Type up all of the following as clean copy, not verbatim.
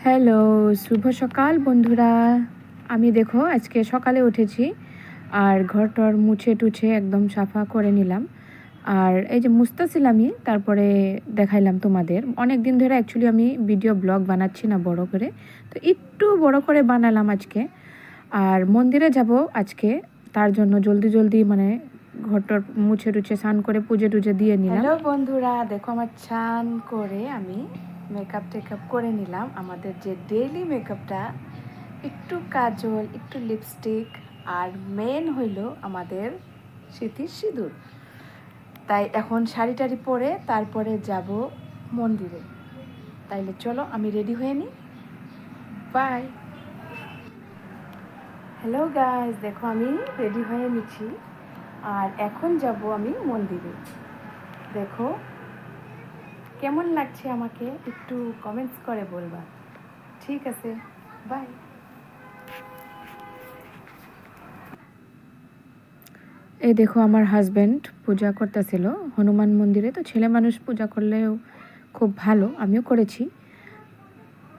Hello, শুভ সকাল বন্ধুরা। আমি দেখো আজকে সকালে উঠেছি আর ঘরটর মুছে টুছে একদম সাফা করে নিলাম। আর এই যে মুছতেছিলামই, তারপরে দেখাইলাম তোমাদের। অনেক দিন ধরে অ্যাকচুয়ালি আমি ভিডিও ব্লগ বানাচ্ছি না বড় করে, তো একটু বড় করে বানালাম আজকে। আর মন্দিরে যাব আজকে, তার জন্য জলদি জলদি মানে ঘরটর মুছে টুছে স্নান করে পুজো টুজে দিয়ে নিলাম। হ্যালো বন্ধুরা, দেখো আমার স্নান করে আমি মেকআপ টেকআপ করে নিলাম। আমাদের যে ডেইলি মেকআপটা, একটু কাজল, একটু লিপস্টিক, আর মেন হইল আমাদের স্মৃতির সিঁদুর। তাই এখন শাড়ি টাড়ি পরে তারপরে যাব মন্দিরে। তাইলে চলো আমি রেডি হয়ে নিই। বাই। হ্যালো গাইস, দেখো আমি রেডি হয়ে নিচ্ছি আর এখন যাব আমি মন্দিরে। দেখো কেমন লাগছে আমাকে একটু কমেন্টস করে বলবা। ঠিক আছে, বাই। এই দেখো আমার হাজব্যান্ড পূজা করতেছিল হনুমান মন্দিরে। তো ছেলে মানুষ পূজা করলেও খুব ভালো, আমিও করেছি।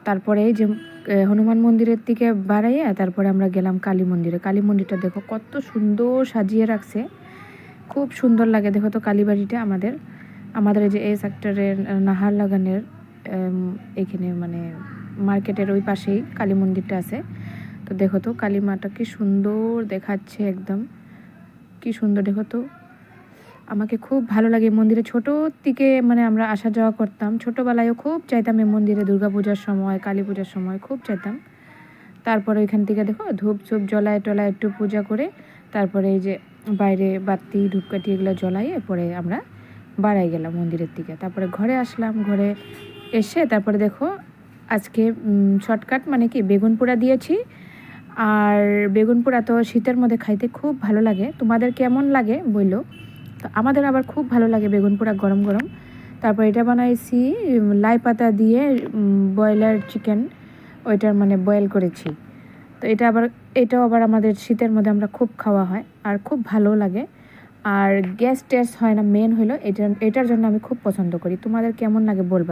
তারপরে এই যে হনুমান মন্দিরের দিকে বাড়াইয়া তারপরে আমরা গেলাম কালী মন্দিরে। কালী মন্দিরটা দেখো কত সুন্দর সাজিয়ে রাখছে, খুব সুন্দর লাগে। দেখো তো কালীবাড়িটা আমাদের এই যে এই সেক্টরের নাহারলাগানের এখানে মানে মার্কেটের ওই পাশেই কালী মন্দিরটা আছে। তো দেখো তো কালী মাটা কি সুন্দর দেখাচ্ছে, একদম কি সুন্দর। দেখো তো আমাকে খুব ভালো লাগে মন্দিরে। ছোটোর থেকে মানে আমরা আসা যাওয়া করতাম, ছোটোবেলায়ও খুব চাইতাম এই মন্দিরে, দুর্গা পূজার সময়, কালী পূজার সময় খুব চাইতাম। তারপরে ওইখান থেকে দেখো ধূপ চুপ জ্বলায় টলায় একটু পূজা করে তারপরে এই যে বাইরে বাতি ধূপকাঠি এগুলো জ্বলাইয়ে পরে আমরা বাড়াই গেলাম মন্দিরের দিকে। তারপরে ঘরে আসলাম, ঘরে এসে তারপরে দেখো আজকে শর্টকাট মানে কি বেগুন পোড়া দিয়েছি। আর বেগুন পোড়া তো শীতের মধ্যে খাইতে খুব ভালো লাগে, তোমাদের কেমন লাগে বললো। তো আমাদের আবার খুব ভালো লাগে বেগুন পোড়া গরম গরম। তারপর এটা বানাইছি লাই পাতা দিয়ে ব্রয়লার চিকেন, ওইটার মানে বয়েল করেছি। তো এটাও আবার আমাদের শীতের মধ্যে আমরা খুব খাওয়া হয় আর খুব ভালো লাগে। আর গ্যাস ট্যাস হয় না, মেন হলো এটার জন্য আমি খুব পছন্দ করি। তোমাদের কেমন লাগে বলবা।